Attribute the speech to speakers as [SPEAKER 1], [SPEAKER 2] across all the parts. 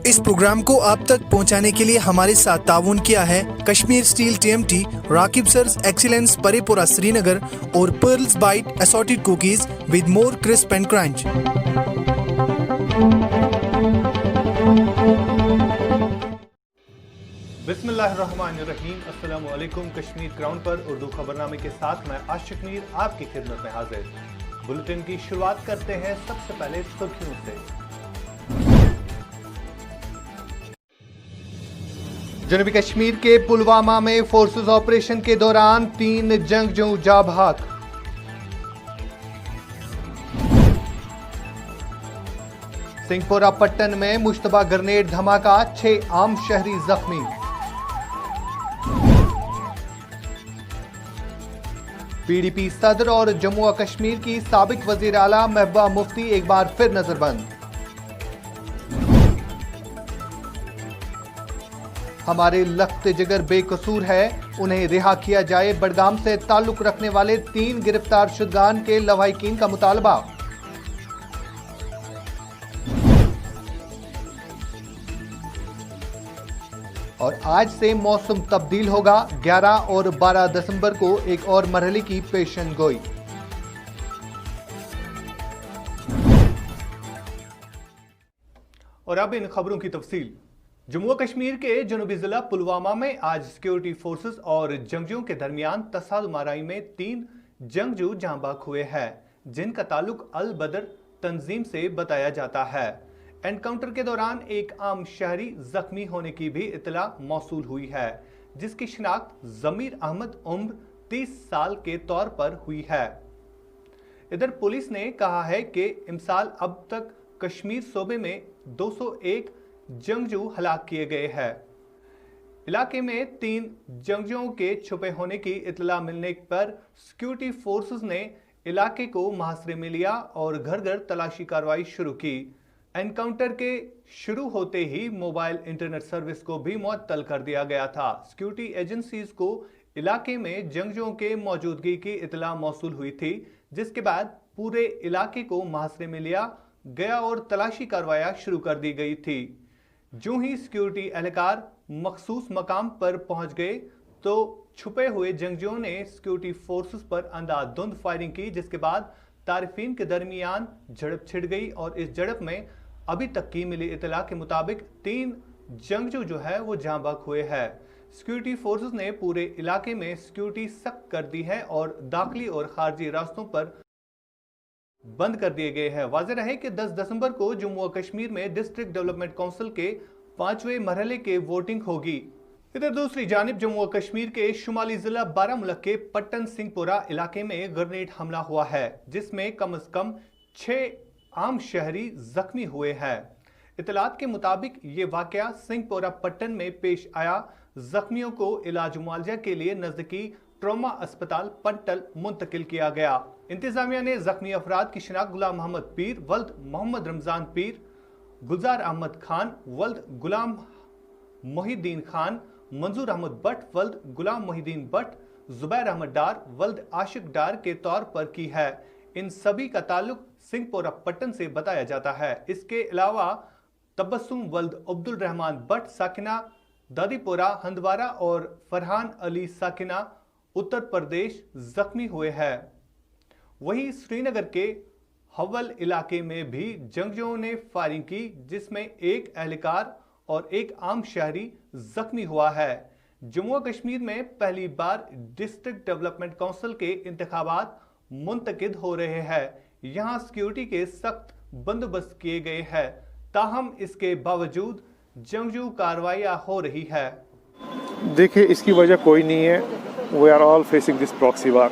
[SPEAKER 1] اس programme کو آپ تک پہنچانے کے لیے ہمارے ساتھ تعاون کیا ہے Kashmir steel TMT، Raqib sirs excellence Parepora Srinagar اور pearls bite assorted cookies with more crisp and crunch.
[SPEAKER 2] بسم اللہ الرحمن الرحیم۔ السلام علیکم۔ کشمیر کراؤن پر اردو خبرنامے کے ساتھ میں عاشق میر آپ کی خدمت میں حاضر۔ بلٹن کی شروعات کرتے ہیں سب سے پہلے سرخیوں سے۔ جنوبی کشمیر کے پلوامہ میں فورسز آپریشن کے دوران 3 جنگجو جاں بحق۔ سنگھ پورہ پٹن میں مشتبہ گرنیڈ دھماکہ، 6 عام شہری زخمی۔ PDP صدر اور جموں و کشمیر کی سابق وزیر اعلیٰ محبوبہ مفتی ایک بار پھر نظر بند۔ ہمارے لخت جگر بے قصور ہے، انہیں رہا کیا جائے۔ بڑگام سے تعلق رکھنے والے 3 گرفتار شدگان کے لواحقین کا مطالبہ۔ اور آج سے موسم تبدیل ہوگا، 11 اور 12 دسمبر کو ایک اور مرحلے کی پیشن گوئی۔ اور اب ان خبروں کی تفصیل۔ جموں و کشمیر کے جنوبی ضلع پلوامہ میں آج سیکیورٹی فورسز اور جنگجوؤں کے درمیان تصادم آرائی میں 3 جنگجو جاں بحق ہوئے ہیں، جن کا تعلق البدر تنظیم سے بتایا جاتا ہے۔ انکاؤنٹر کے دوران ایک عام شہری زخمی ہونے کی بھی اطلاع موصول ہوئی ہے، جس کی شناخت ضمیر احمد عمر 30 سال کے طور پر ہوئی ہے۔ ادھر پولیس نے کہا ہے کہ امسال اب تک کشمیر صوبے میں 201 جنگجو ہلاک کیے گئے ہیں۔ علاقے میں 3 جنگجوؤں کے چھپے ہونے کی اطلاع ملنے پر سیکیورٹی فورسز نے علاقے کو محاصرے میں لیا اور گھر گھر تلاشی کارروائی شروع کی۔ انکاؤنٹر کے شروع ہوتے ہی موبائل انٹرنیٹ سروس کو بھی معطل کر دیا گیا تھا۔ سیکیورٹی ایجنسیز کو علاقے میں جنگجوؤں کے موجودگی کی اطلاع موصول ہوئی تھی، جس کے بعد پورے علاقے کو محاصرے میں لیا گیا اور تلاشی کارروائیاں شروع کر دی گئی تھی۔ جو ہی سیکیورٹی اہلکار مخصوص مقام پر پہنچ گئے تو چھپے ہوئے جنگجوؤں نے سیکیورٹی فورسز پر اندھا دھند فائرنگ کی، جس کے بعد تعریفین کے درمیان جھڑپ چھڑ گئی اور اس جھڑپ میں ابھی تک کی ملی اطلاع کے مطابق 3 جنگجو جو ہے وہ جاں بحق ہوئے ہیں۔ سیکیورٹی فورسز نے پورے علاقے میں سیکیورٹی سخت کر دی ہے اور داخلی اور خارجی راستوں پر بند کر دیے گئے ہیں۔ واضح رہے کہ 10 دسمبر کو جموں و کشمیر میں ڈسٹرکٹ ڈیولپمنٹ کونسل کے 5ویں مرحلے کے ووٹنگ ہوگی۔ ادھر دوسری جانب جموں و کشمیر کے شمالی ضلع بارہمولہ کے پٹن سنگھ پورہ علاقے میں گرنیڈ حملہ ہوا ہے، جس میں کم از کم 6 عام شہری زخمی ہوئے ہیں۔ اطلاعات کے مطابق یہ واقعہ سنگھ پورہ پٹن میں پیش آیا۔ زخمیوں کو علاج معالجہ کے لیے نزدیکی ٹراما اسپتال پنٹل منتقل کیا گیا۔ انتظامیہ نے زخمی افراد کی شناخت غلام محمد پیر ولد محمد رمضان پیر، گلزار احمد خان ولد غلام محی الدین خان، منظور احمد بٹ ولد غلام محی الدین بٹ، زبیر احمد ڈار ولد عاشق ڈار کے طور پر کی ہے۔ ان سبھی کا تعلق سنگھ پورہ پٹن سے بتایا جاتا ہے۔ اس کے علاوہ تبسم ولد عبد الرحمان بٹ ساکنہ دادی پورہ ہندوارہ اور فرحان علی ساکنہ اتر پردیش زخمی ہوئے ہیں۔ وہیں سری نگر کے حول علاقے میں بھی جنگجوؤں نے فائرنگ کی، جس میں ایک اہلکار اور ایک عام شہری زخمی ہوا ہے۔ جموں و کشمیر میں پہلی بار ڈسٹرکٹ ڈیولپمنٹ کونسل کے انتخابات منعقد ہو رہے ہیں۔ یہاں سیکیورٹی کے سخت بندوبست کیے گئے ہیں، تاہم اس کے باوجود جنگجو کارروائیاں ہو رہی ہے۔
[SPEAKER 3] دیکھیں، اس کی وجہ کوئی نہیں ہے۔ We are all facing this proxy war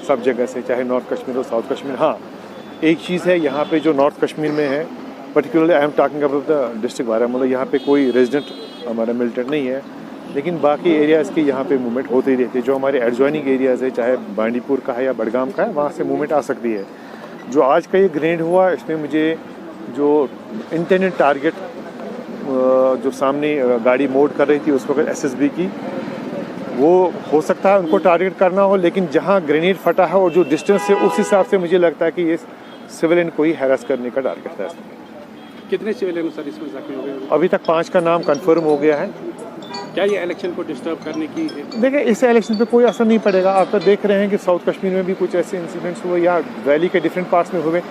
[SPEAKER 3] سب جگہ سے، چاہے نارتھ کشمیر ہو ساؤتھ کشمیر۔ ہاں، ایک چیز ہے یہاں پہ جو نارتھ کشمیر میں ہے، particularly I am talking about the district Baramulla, یہاں پہ کوئی ریزیڈنٹ ہمارا ملٹنٹ نہیں ہے، لیکن باقی ایریاز کی یہاں پہ موومنٹ ہوتی ہی رہتی ہے۔ جو ہمارے ایڈجوائننگ ایریاز ہے، چاہے بانڈی پور کا ہے یا بڑگام کا ہے، وہاں سے موومنٹ آ سکتی ہے۔ جو آج کا یہ گرینڈ ہوا، اس میں مجھے جو انٹینڈڈ ٹارگٹ جو سامنے گاڑی موڈ کر رہی تھی اس وقت SSB کی، وہ ہو سکتا ہے ان کو ٹارگٹ کرنا ہو، لیکن جہاں گرینیڈ پھٹا ہے اور جو ڈسٹینس ہے، اس حساب سے مجھے لگتا ہے کہ یہ سویلین کو ہی ہیراس کرنے کا ٹارگٹ تھا۔
[SPEAKER 4] कितने सिविलियन सर इसमें जख्मी हो गए?
[SPEAKER 3] अभी तक 5 का नाम कंफर्म हो गया है।
[SPEAKER 4] क्या ये इलेक्शन को डिस्टर्ब करने की?
[SPEAKER 3] देखिए, इस इलेक्शन पे कोई असर नहीं पड़ेगा। आप तो देख रहे हैं कि साउथ कश्मीर में भी कुछ ऐसे इंसिडेंट्स हुए या वैली के डिफरेंट पार्ट्स में हुए,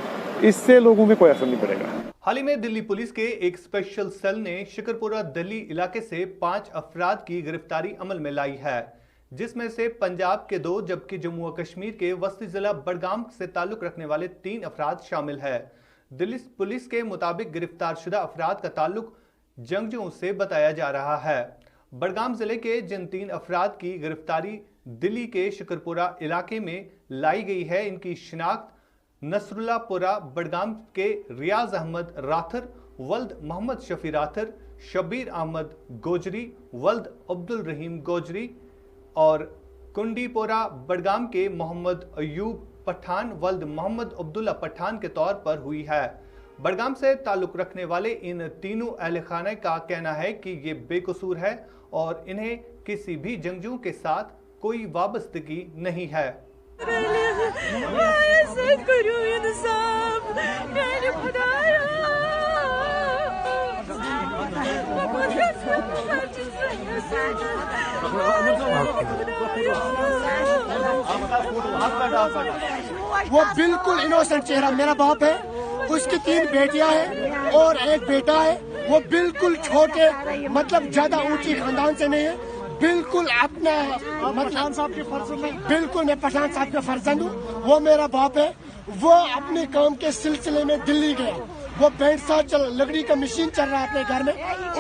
[SPEAKER 3] इससे लोगों में कोई असर नहीं पड़ेगा।
[SPEAKER 2] हाल ही में दिल्ली पुलिस के एक स्पेशल सेल ने शिकरपुरा दिल्ली इलाके से 5 अफराद की गिरफ्तारी अमल में लाई है, जिसमें से पंजाब के 2 जबकि जम्मू और कश्मीर के वस्ती जिला बडगाम से ताल्लुक रखने वाले 3 अफराद शामिल है। दिल्ली पुलिस के मुताबिक गिरफ्तार शुदा अफराद का ताल्लुक जंगजुओं से बताया जा रहा है। बडगाम जिले के जिन 3 अफराद की गिरफ्तारी दिल्ली के शिकरपुरा इलाके में लाई गई है, इनकी शिनाख्त नसरुल्लापुरा बडगाम के रियाज अहमद राथर वल्द मोहम्मद शफी राथर, शबीर अहमद गोजरी वल्द अब्दुल रहीम गोजरी और कुंडीपोरा बडगाम के मोहम्मद अयूब पठान वल्द मोहम्मद अब्दुल्ला पठान के तौर पर हुई है। बडगाम से ताल्लुक रखने वाले इन तीनों अहले खाने का कहना है कि ये बेकसूर है और इन्हें किसी भी जंगजू के साथ कोई वाबस्तगी नहीं है।
[SPEAKER 5] वो बिल्कुल इनोसेंट चेहरा, मेरा बाप है, उसकी 3 बेटियां हैं और एक बेटा है। वो बिल्कुल छोटे, मतलब ज्यादा ऊंची खानदान से नहीं है, बिल्कुल अपना पठान साहब के फर्जंद है। बिल्कुल मैं पठान साहब के फर्जंद हूँ। वो मेरा बाप है। वो अपने काम के सिलसिले में दिल्ली गया। वो बैंक साथ लकड़ी का मशीन चल रहा है अपने घर में,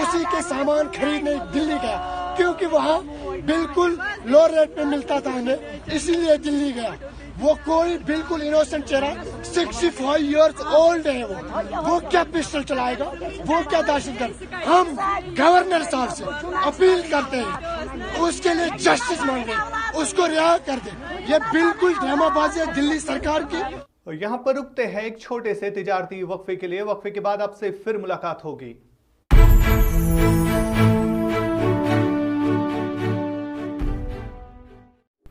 [SPEAKER 5] उसी के सामान खरीदने दिल्ली गया, क्योंकि वहाँ बिल्कुल लो रेट पे मिलता था हमें, इसीलिए दिल्ली गया। वो कोई बिल्कुल इनोसेंट चेहरा, 65 इयर्स ओल्ड है वो क्या पिस्टल चलाएगा, वो क्या दहशतगर्द। हम गवर्नर साहब से अपील करते हैं, उसके लिए जस्टिस मांगे, उसको रिहा कर दे। ये बिल्कुल ड्रामाबाजी है दिल्ली सरकार की।
[SPEAKER 2] यहाँ पर रुकते हैं एक छोटे से तिजारती वक्फे के लिए। वक्फे के बाद आपसे फिर मुलाकात होगी।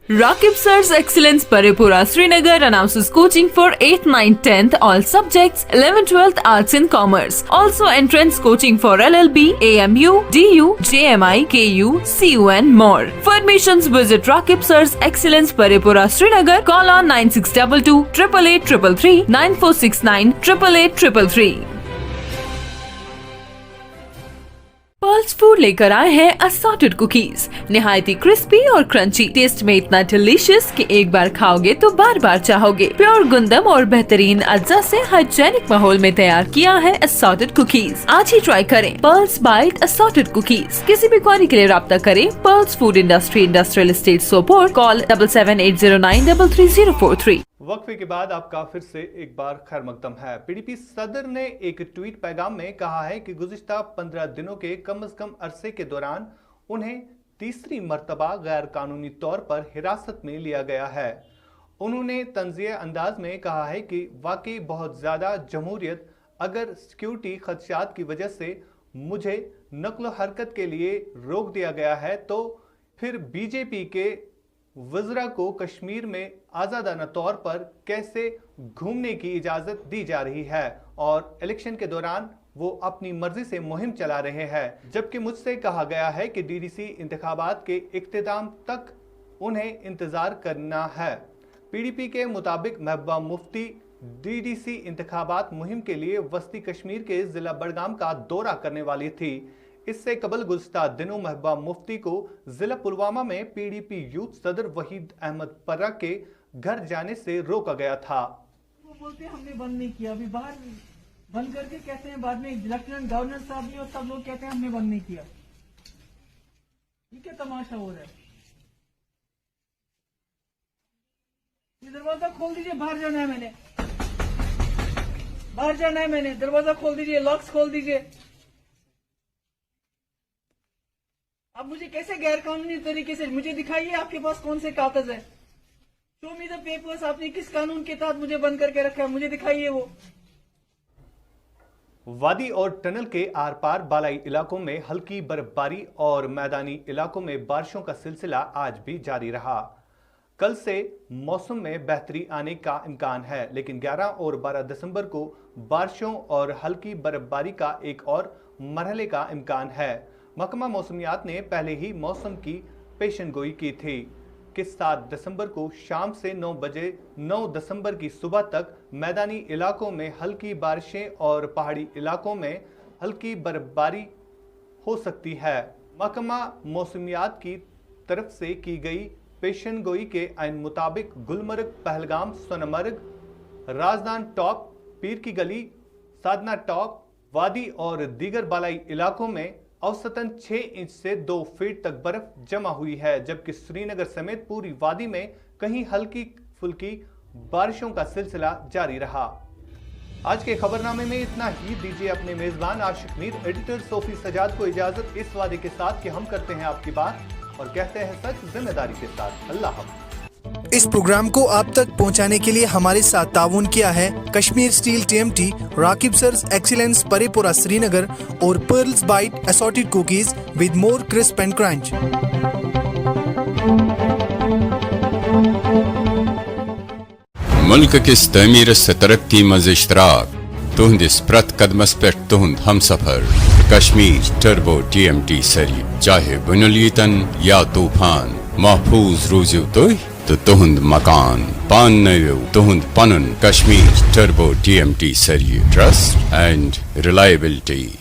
[SPEAKER 6] Rakib Sir's Excellence Paripura Srinagar announces coaching for 8th, 9th, 10th all subjects, 11th, 12th Arts and Commerce. Also entrance coaching for LLB, AMU, DU, JMI, KU, CU and more. For admissions visit Rakib Sir's Excellence Paripura Srinagar. Call on 9622 888 333 9469 888 333. Pearls food लेकर आए हैं assorted cookies, निहायती crispy और crunchy, test में इतना delicious कि एक बार खाओगे तो बार बार चाहोगे। प्योर गुंदम और बेहतरीन अज्जा से हाइजेनिक माहौल में तैयार किया है असॉर्टेड कुकीज। आज ही ट्राई करें पर्ल्स बाइट असॉर्टेड कुकीज। किसी भी क्वारी के लिए राब्ता करें pearls food industry, industrial estate Sopore, call 7780933043।
[SPEAKER 2] वक्फे के बाद आपका फिर से एक बार खैर मकदम है। पीडीपी सदर ने एक ट्वीट पैगाम में कहा है कि गुज़िश्ता 15 दिनों के कम से कम अरसे के दौरान उन्हें तीसरी मर्तबा गैर कानूनी तौर पर हिरासत में लिया गया है। उन्होंने तंज़िया अंदाज में कहा है कि वाकई बहुत ज़्यादा जमहूरियत, अगर सिक्योरिटी खदशात की वजह से मुझे नक्ल हरकत के लिए रोक दिया गया है तो फिर बीजेपी के वज़रा को कश्मीर में आज़ादाना तौर पर कैसे घूमने की इजाज़त दी जा रही है और इलेक्शन के दौरान वो अपनी मर्जी से मुहिम चला रहे हैं, जबकि मुझसे कहा गया है कि डीडीसी इंतखाबात के इख्तिताम तक उन्हें इंतज़ार करना है। पीडीपी के मुताबिक महबूबा मुफ्ती डीडीसी इंतखाबात मुहिम के लिए वस्ती कश्मीर के ज़िला बडगाम का दौरा करने वाली थी। इससे कबल गुज़िश्ता दिनों महबूबा मुफ्ती को जिला पुलवामा में पीडीपी यूथ सदर वहीद अहमद पर्रा के घर जाने से रोका गया था।
[SPEAKER 7] वो बोलते हमने बंद नहीं किया, अभी बाहर बंद करके कहते हैं बाद में लेफ्टिनेंट गवर्नर साहब भी और सब लोग कहते हैं हमने बंद नहीं किया। ये क्या तमाशा हो रहा है? ये दरवाजा खोल दीजिए, बाहर जाना है मैंने, बाहर जाना है मैंने, दरवाजा खोल दीजिए, लॉक्स खोल दीजिए। अब मुझे कैसे गैर कानूनी तरीके से, मुझे दिखाइए आपके पास कौन से कागज है, शो मी द पेपर्स, आपने किस कानून के तहत मुझे बंद करके रखा है, मुझे दिखाइए वो।
[SPEAKER 2] वादी और टनल के आर पार बालाई इलाकों में हल्की बर्फबारी और मैदानी इलाकों में बारिशों का सिलसिला आज भी जारी रहा। कल से मौसम में बेहतरी आने का इम्कान है, लेकिन 11 और 12 दिसंबर को बारिशों और हल्की बर्फबारी का एक और मरहले का इम्कान है। महकमा मौसमियात ने पहले ही मौसम की पेशनगोई की थी कि 7 दिसंबर को शाम से 9 बजे 9 दिसंबर की सुबह तक मैदानी इलाकों में हल्की बारिशें और पहाड़ी इलाकों में हल्की बर्फबारी हो सकती है। महकमा मौसमियात की तरफ से की गई पेशनगोई के ऐन मुताबिक गुलमर्ग, पहलगाम, सोनमर्ग, राजदान टॉप, पीर की गली, साधना टॉप, वादी और दीगर बालाई इलाकों में औसतन 6 इंच से 2 फीट तक बर्फ जमा हुई है, जबकि श्रीनगर समेत पूरी वादी में कहीं हल्की फुल्की बारिशों का सिलसिला जारी रहा। आज के खबरनामे में इतना ही। दीजिए अपने मेजबान आशिक मीर, एडिटर सोफी सजाद को इजाजत, इस वादे के साथ कि हम करते हैं आपकी बात और कहते हैं सच जिम्मेदारी के साथ। अल्लाह हाफ़िज़।
[SPEAKER 1] इस प्रोग्राम को आप तक पहुंचाने के लिए हमारे साथ ताउन किया है Kashmir steel TMT, Raqib sirs excellence Parepora Srinagar और pearls bite assorted cookies with more crisp and crunch.
[SPEAKER 8] मुल्क किस तमीर से तरक्की मज इश्तराक तुहंदिस प्रत कदमस पे तुहंद हम सफर कश्मीर टर्बो TMT सरी, चाहे बुनलीतन या तूफान महफूज रूजू तो तुहंद मकान पान नयो तुहंद पनुन कश्मीर टर्बो TMT सरी, ट्रस्ट एंड रिलायबिलिटी।